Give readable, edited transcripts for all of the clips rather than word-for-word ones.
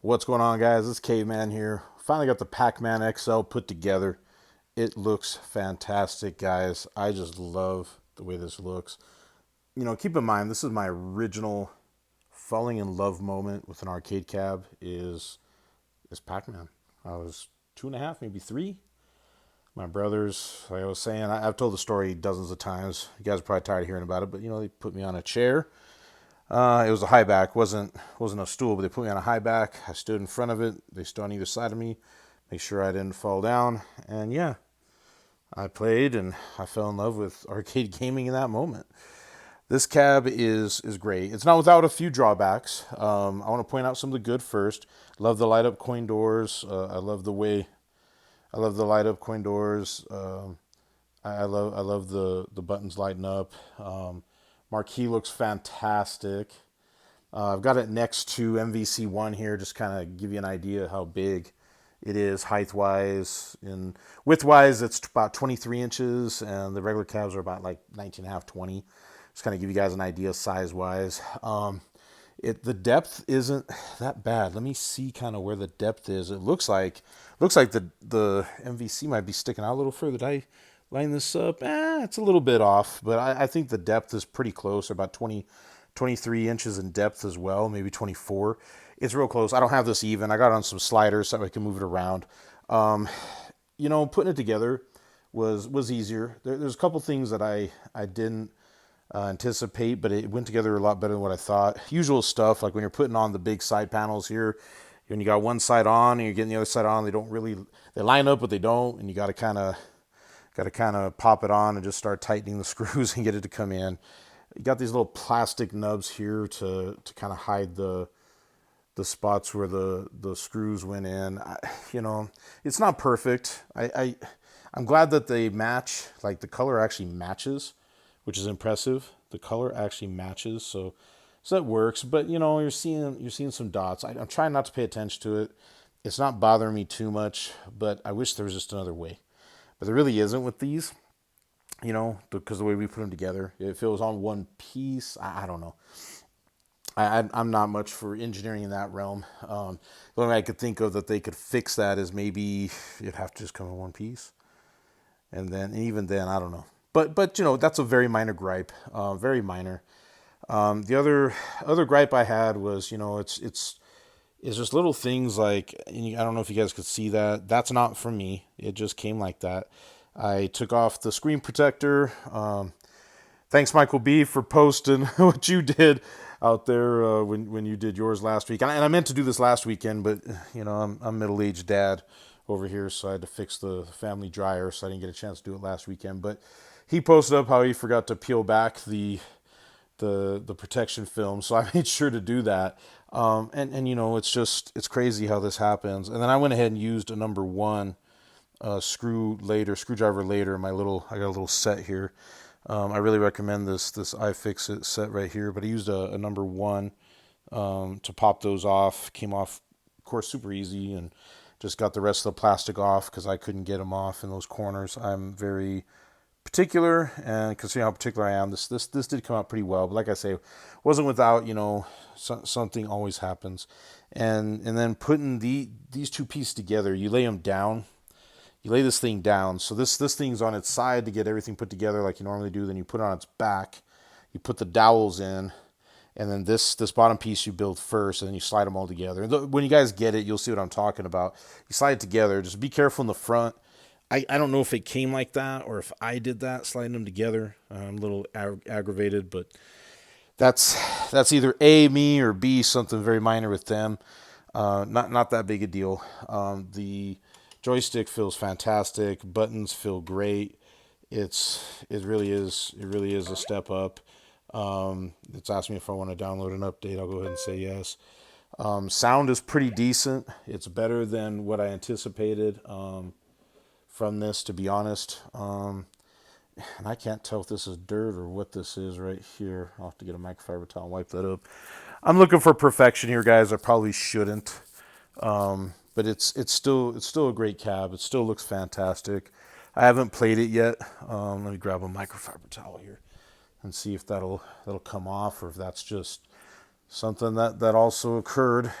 What's going on, guys? It's Caveman here. Finally got the Pac-Man XL put together. It looks fantastic, guys. I just love the way this looks. Keep in mind, this is my original falling in love moment with an arcade cab is Pac-Man. I was 2.5, maybe 3. My brothers, like I was saying, I've told the story dozens of times. You guys are probably tired of hearing about it, but they put me on a chair. It was a high back, wasn't a stool, but they put me on a high back. I stood in front of it. They stood on either side of me, make sure I didn't fall down. And yeah, I played and I fell in love with arcade gaming in that moment. This cab is great. It's not without a few drawbacks. I want to point out some of the good first. Love the light up coin doors. I love the light up coin doors. I love the buttons lighting up. Marquee looks fantastic. I've got it next to MVC1 here, just kind of give you an idea how big it is height-wise. And width-wise, it's about 23 inches, and the regular cabs are about like 19.5, 20. Just kind of give you guys an idea size-wise. The depth isn't that bad. Let me see kind of where the depth is. It looks like the MVC might be sticking out a little further. Did I line this up? It's a little bit off, but I think the depth is pretty close, about 23 inches in depth as well, maybe 24. It's real close. I don't have this even. I got it on some sliders so I can move it around. Putting it together was easier. There's a couple things that I didn't anticipate, but it went together a lot better than what I thought. Usual stuff, like when you're putting on the big side panels here, when you got one side on and you're getting the other side on, they line up, but they don't, and you got to kind of pop it on and just start tightening the screws and get it to come in. You got these little plastic nubs here to kind of hide the spots where the screws went in. It's not perfect. I'm glad that they match. Like the color actually matches, which is impressive. The color actually matches, so that works. But you're seeing some dots. I'm trying not to pay attention to it. It's not bothering me too much, but I wish there was just another way. But there really isn't with these. Because the way we put them together, if it was on one piece, I don't know. I'm not much for engineering in that realm. The only way I could think of that they could fix that is maybe it'd have to just come in one piece, and even then, I don't know. But that's a very minor gripe, very minor. The other gripe I had was it's just little things like, and I don't know if you guys could see that. That's not from me. It just came like that. I took off the screen protector. Thanks, Michael B, for posting what you did out there when you did yours last week. And I meant to do this last weekend, but I'm a middle-aged dad over here, so I had to fix the family dryer, so I didn't get a chance to do it last weekend. But he posted up how he forgot to peel back the protection film, so I made sure to do that. It's crazy how this happens. And then I went ahead and used a number 1 screwdriver later. I got a little set here. I really recommend this iFixit set right here. But I used a number 1 to pop those off. Came off, of course, super easy, and just got the rest of the plastic off because I couldn't get them off in those corners. I'm very particular, and considering how particular I am, this did come out pretty well. But like I say, wasn't without. Something always happens, and then putting these two pieces together, you lay them down. You lay this thing down. So this thing's on its side to get everything put together like you normally do. Then you put it on its back. You put the dowels in. And then this bottom piece you build first. And then you slide them all together. When you guys get it, you'll see what I'm talking about. You slide it together. Just be careful in the front. I don't know if it came like that or if I did that, sliding them together. I'm a little aggravated. But that's either A, me, or B, something very minor with them. Not that big a deal. The joystick feels fantastic. Buttons feel great. It really is a step up. It's asked me if I want to download an update. I'll go ahead and say yes. Sound is pretty decent. It's better than what I anticipated from this, to be honest. And I can't tell if this is dirt or what this is right here. I'll have to get a microfiber towel and wipe that up. I'm looking for perfection here, guys. I probably shouldn't. But it's still a great cab. It still looks fantastic. I haven't played it yet. Let me grab a microfiber towel here and see if that'll come off, or if that's just something that also occurred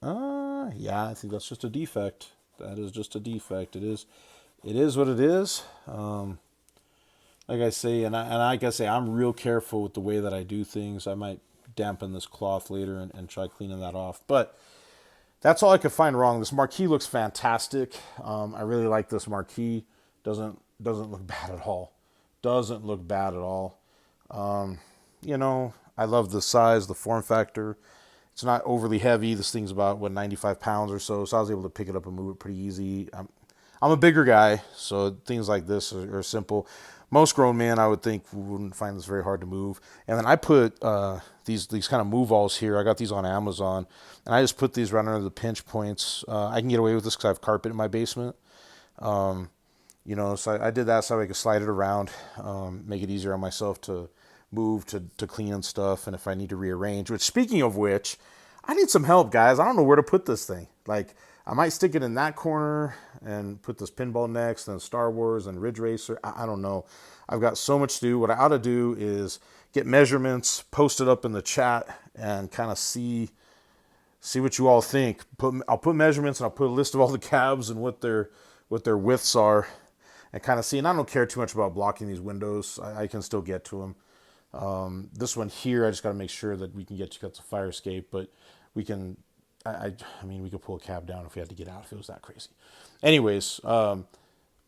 Yeah, I think that's just a defect. That is just a defect. It is what it is. Like I say, and like I say, I'm real careful with the way that I do things. I might dampen this cloth later and try cleaning that off. But that's all I could find wrong. This marquee looks fantastic. I really like this marquee. Doesn't look bad at all. Doesn't look bad at all. You know, I love the size, the form factor. It's not overly heavy. This thing's about, what, 95 pounds or so. So I was able to pick it up and move it pretty easy. I'm a bigger guy, so things like this are simple. Most grown men, I would think, wouldn't find this very hard to move. And then I put these kind of move alls here. I got these on Amazon, and I just put these right under the pinch points. I can get away with this because I have carpet in my basement. You know, so I did that so I could slide it around, make it easier on myself to move, to clean and stuff, and if I need to rearrange. Which, speaking of which, I need some help, guys. I don't know where to put this thing. Like, I might stick it in that corner and put this pinball next, and Star Wars and Ridge Racer. I don't know. I've got so much to do. What I ought to do is get measurements, post it up in the chat, and kind of see what you all think. I'll put measurements, and I'll put a list of all the cabs and what their widths are, and kind of see. And I don't care too much about blocking these windows. I can still get to them. This one here, I just got to make sure that we can get to the fire escape, but we can. I mean, we could pull a cab down if we had to get out if it was that crazy. Anyways, but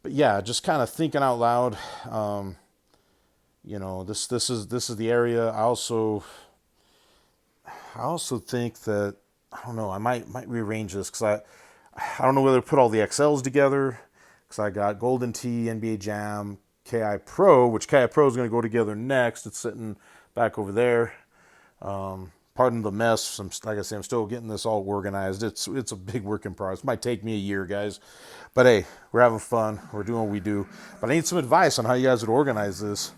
yeah, just kind of thinking out loud. You know, this is the area. I also think that, I don't know. I might rearrange this because I don't know whether to put all the XLs together, because I got Golden Tee, NBA Jam, KI Pro, which KI Pro is going to go together next. It's sitting back over there. Pardon the mess. Like I say, I'm still getting this all organized. It's a big work in progress. It might take me a year, guys. But hey, we're having fun. We're doing what we do. But I need some advice on how you guys would organize this.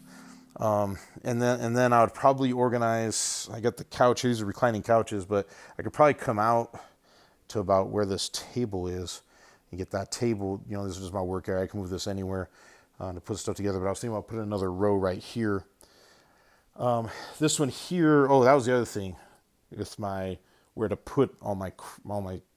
And then I would probably organize. I got the couch. These are reclining couches, but I could probably come out to about where this table is and get that table. You know, this is just my work area. I can move this anywhere to put stuff together. But I was thinking about putting another row right here. This one here. Oh, that was the other thing. With my where to put all my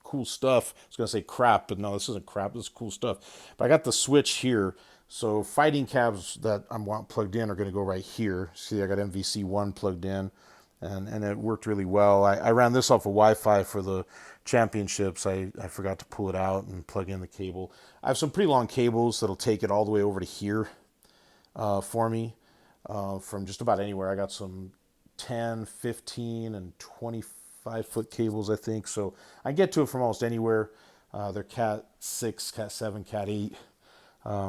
cool stuff. I was gonna say crap, but no, this isn't crap. This is cool stuff. But I got the switch here, so fighting cabs that I want plugged in are gonna go right here. See, I got MVC1 plugged in, and it worked really well. I ran this off of Wi-Fi for the championships. I forgot to pull it out and plug in the cable. I have some pretty long cables that'll take it all the way over to here for me from just about anywhere. I got some 10, 15, and 25-foot cables, I think. So I get to it from almost anywhere. They're Cat 6, Cat 7, Cat 8.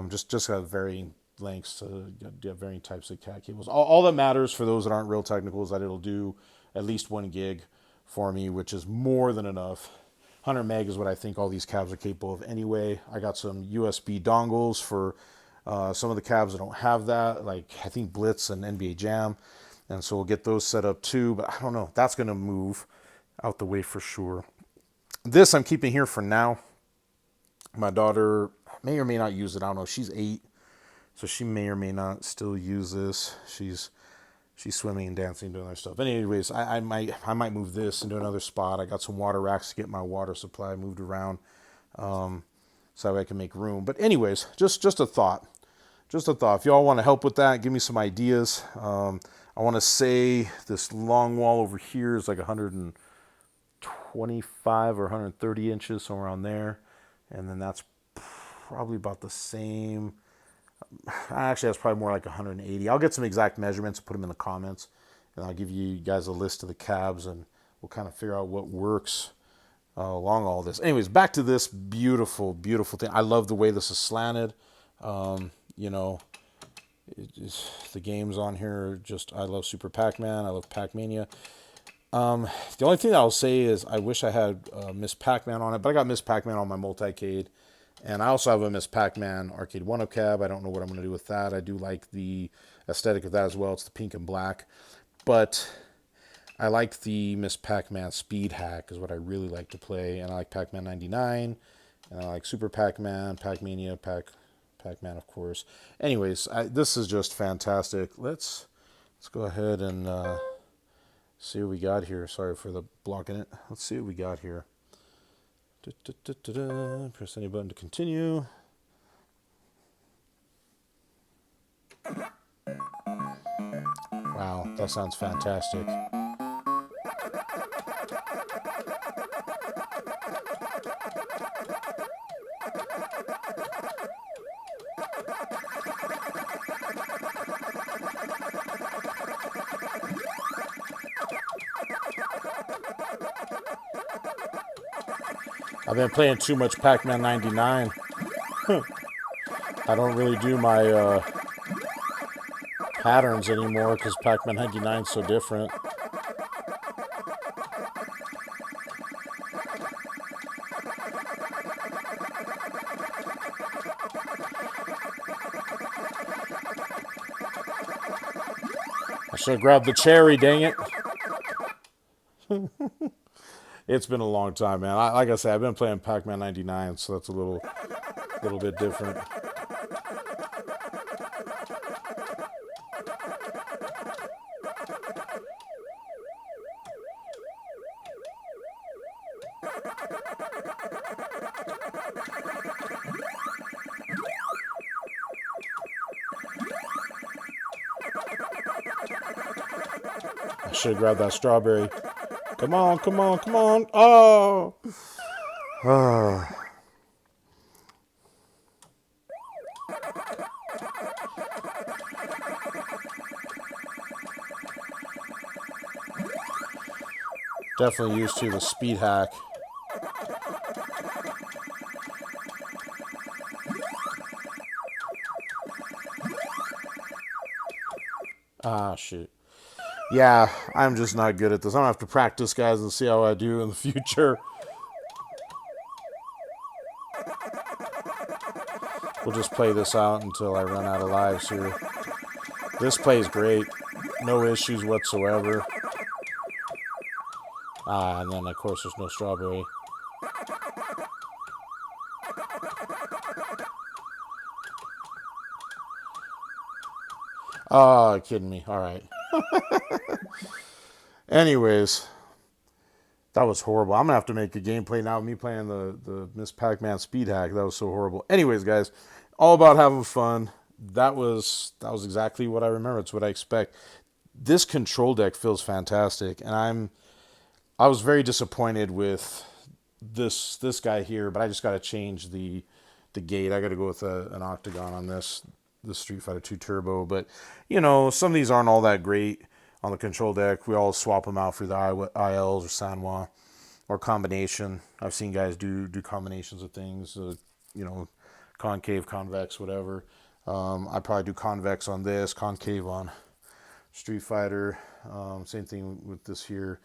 Just got varying lengths, varying types of Cat cables. All that matters for those that aren't real technical is that it'll do at least 1 gig for me, which is more than enough. 100 meg is what I think all these cabs are capable of anyway. I got some USB dongles for some of the cabs that don't have that, like I think Blitz and NBA Jam. And so we'll get those set up too, but I don't know. That's going to move out the way for sure. This I'm keeping here for now. My daughter may or may not use it. I don't know. She's 8, so she may or may not still use this. She's swimming and dancing, doing other stuff. But anyways, I might move this into another spot. I got some water racks to get my water supply moved around, so I can make room. But anyways, just a thought. Just a thought. If y'all want to help with that, give me some ideas. I want to say this long wall over here is like 125 or 130 inches, somewhere around there. And then that's probably about the same. Actually, that's probably more like 180. I'll get some exact measurements and put them in the comments. And I'll give you guys a list of the cabs, and we'll kind of figure out what works along all this. Anyways, back to this beautiful, beautiful thing. I love the way this is slanted. You know, the games on here, I love Super Pac-Man. I love Pac-Mania. The only thing that I'll say is I wish I had Miss Pac-Man on it, but I got Miss Pac-Man on my multicade. And I also have a Miss Pac-Man Arcade1up cab. I don't know what I'm going to do with that. I do like the aesthetic of that as well. It's the pink and black. But I like the Miss Pac-Man Speed Hack is what I really like to play. And I like Pac-Man 99. And I like Super Pac-Man, Pac-Mania, Pac-Man, of course. Anyways, this is just fantastic. Let's go ahead and see what we got here. Sorry for the blocking it. Let's see what we got here. Press any button to continue. Wow, that sounds fantastic. I've been playing too much Pac-Man 99. I don't really do my patterns anymore because Pac-Man 99 is so different. I should have grabbed the cherry, dang it. It's been a long time, man. Like I said, I've been playing Pac-Man 99, so that's a little bit different. I should have grabbed that strawberry. Come on, come on, come on. Oh! Definitely used to the speed hack. Ah, shoot. Yeah, I'm just not good at this. I'm going to have to practice, guys, and see how I do in the future. We'll just play this out until I run out of lives here. This plays great. No issues whatsoever. Ah, and then, of course, there's no strawberry. Oh, kidding me. All right. Anyways, that was horrible. I'm going to have to make a gameplay now of me playing the Miss Pac-Man speed hack. That was so horrible. Anyways, guys, all about having fun. That was exactly what I remember. It's what I expect. This control deck feels fantastic, and I was very disappointed with this guy here, but I just got to change the gate. I got to go with an octagon on this Street Fighter 2 Turbo. But some of these aren't all that great on the control deck. We all swap them out for the ILs or Sanwa or combination. I've seen guys do combinations of things. Concave, convex, whatever. I probably do convex on this, concave on Street Fighter. Same thing with this here.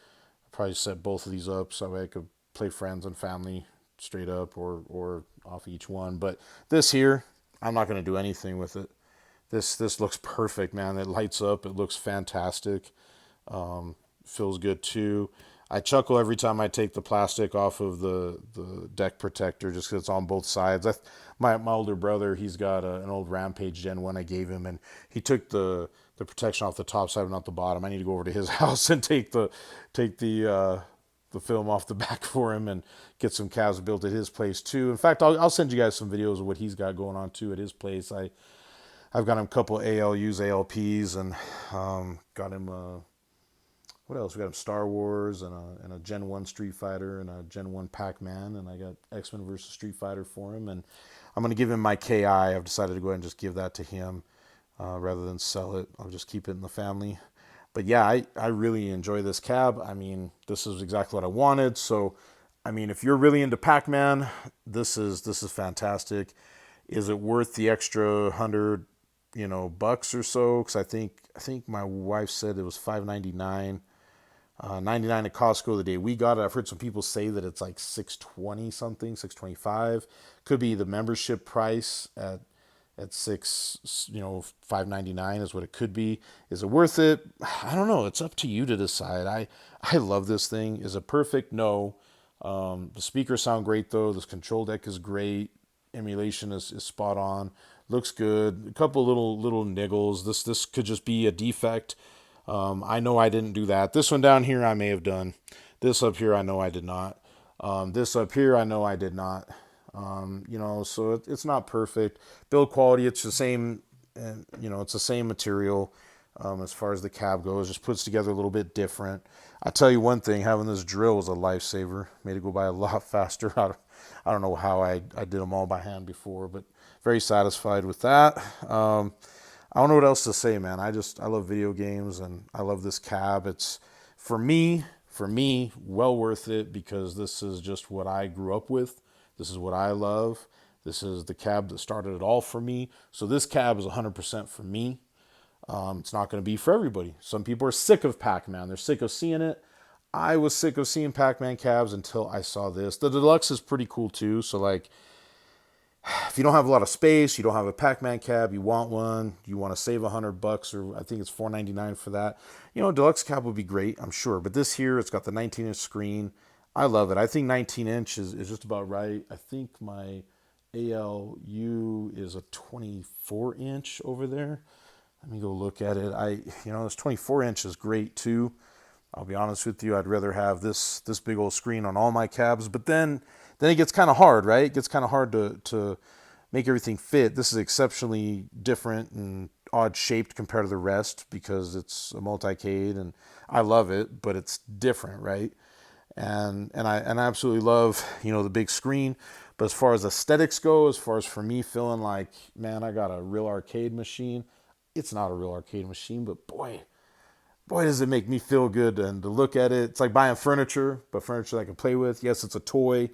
I probably set both of these up so I could play friends and family straight up or off each one. But this here, I'm not going to do anything with it. This looks perfect, man. It lights up. It looks fantastic. Feels good too. I chuckle every time I take the plastic off of the deck protector just because it's on both sides. My older brother, he's got an old Rampage Gen 1 I gave him, and he took the protection off the top side but not the bottom. I need to go over to his house and take the film off the back for him and get some calves built at his place too. In fact, I'll send you guys some videos of what he's got going on too at his place. I've got him a couple ALUs, ALPs, and got him what else? We got him Star Wars and a Gen 1 Street Fighter and a Gen 1 Pac-Man, and I got X-Men versus Street Fighter for him, and I'm going to give him my KI. I've decided to go ahead and just give that to him rather than sell it. I'll just keep it in the family. But yeah, I really enjoy this cab. I mean, this is exactly what I wanted. So, I mean, if you're really into Pac-Man, this is fantastic. Is it worth the extra $100, bucks or so? Because I think my wife said it was $5.99. 99 at Costco the day we got it. I've heard some people say that it's like $6.20 something, $6.25. Could be the membership price at $5.99 is what it could be. Is it worth it? I don't know. It's up to you to decide. I love this thing. Is it perfect? No. The speakers sound great though. This control deck is great. Emulation is spot on. Looks good. A couple little niggles. This could just be a defect. I know I didn't do that. This one down here I may have done. This up here I know I did not. This up here, I know I did not. So it's not perfect. Build quality, it's the same, and it's the same material. As far as the cab goes, just puts together a little bit different. I tell you one thing, having this drill was a lifesaver. Made it go by a lot faster. I don't know how I did them all by hand before, but very satisfied with that. I don't know what else to say, man. I love video games and I love this cab. It's for me, well worth it because this is just what I grew up with. This is what I love. This is the cab that started it all for me. So this cab is 100% for me. It's not going to be for everybody. Some people are sick of Pac-Man. They're sick of seeing it. I was sick of seeing Pac-Man cabs until I saw this. The deluxe is pretty cool too. So like, if you don't have a lot of space, you don't have a Pac-Man cab, you want one, you want to save $100, or I think it's $4.99 for that. Deluxe cab would be great, I'm sure. But this here, it's got the 19-inch screen. I love it. I think 19 inch is just about right. I think my ALU is a 24 inch over there. Let me go look at it. This 24 inch is great too. I'll be honest with you. I'd rather have this big old screen on all my cabs, but then it gets kind of hard, right? It gets kind of hard to make everything fit. This is exceptionally different and odd shaped compared to the rest because it's a multi-cade, and I love it, but it's different, right? And I absolutely love the big screen. But as far as aesthetics go, as far as for me feeling like, man, I got a real arcade machine. It's not a real arcade machine, but boy, does it make me feel good and to look at it. It's like buying furniture, but furniture I can play with. Yes, it's a toy,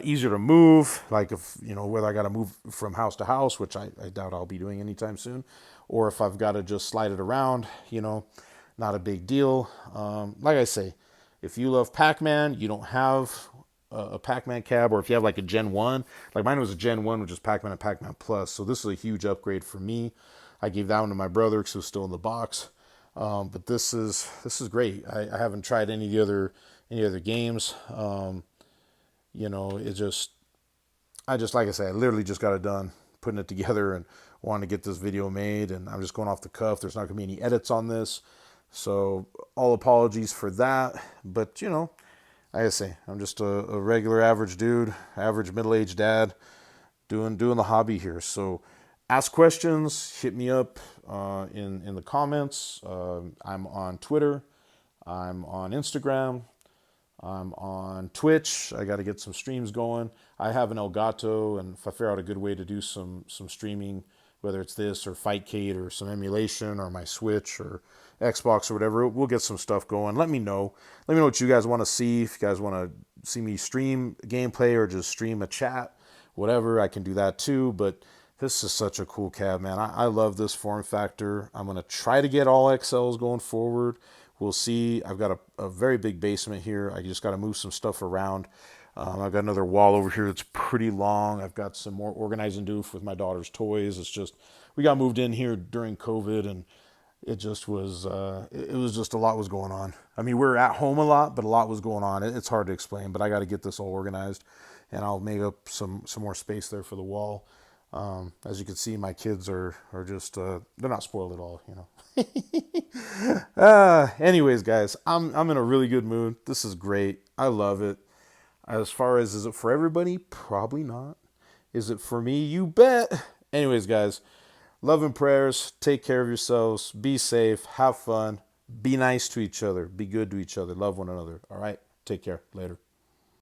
easier to move. Like if whether I got to move from house to house, which I doubt I'll be doing anytime soon, or if I've got to just slide it around, not a big deal. Like I say, if you love Pac-Man, you don't have a Pac-Man cab, or if you have like a Gen 1, like mine was a Gen 1, which is Pac-Man and Pac-Man Plus. So this is a huge upgrade for me. I gave that one to my brother because it was still in the box. But this is great. I haven't tried any other games. It just I just like I say, I literally just got it done putting it together and wanted to get this video made, and I'm just going off the cuff. There's not gonna be any edits on this, so all apologies for that. But like I say, I'm just a regular average dude, average middle-aged dad doing the hobby here. So ask questions, hit me up in the comments. I'm on Twitter, I'm on Instagram, I'm on Twitch. I got to get some streams going. I have an Elgato, and if I figure out a good way to do some streaming, whether it's this or Fightcade or some emulation or my Switch or Xbox or whatever, we'll get some stuff going. Let me know. Let me know what you guys want to see. If you guys want to see me stream gameplay or just stream a chat, whatever, I can do that too. But this is such a cool cab, man. I love this form factor. I'm going to try to get all XLs going forward. We'll see. I've got a very big basement here. I just got to move some stuff around. I've got another wall over here that's pretty long. I've got some more organizing to do with my daughter's toys. It's just, we got moved in here during COVID, and it just was, it was just a lot was going on. I mean, we're at home a lot, but a lot was going on. It's hard to explain, but I got to get this all organized, and I'll make up some more space there for the wall. As you can see, my kids are just, they're not spoiled at all, Anyways, guys, I'm in a really good mood. This is great. I love it. As far as, is it for everybody? Probably not. Is it for me? You bet. Anyways, guys, love and prayers. Take care of yourselves. Be safe. Have fun. Be nice to each other. Be good to each other. Love one another. All right. Take care. Later.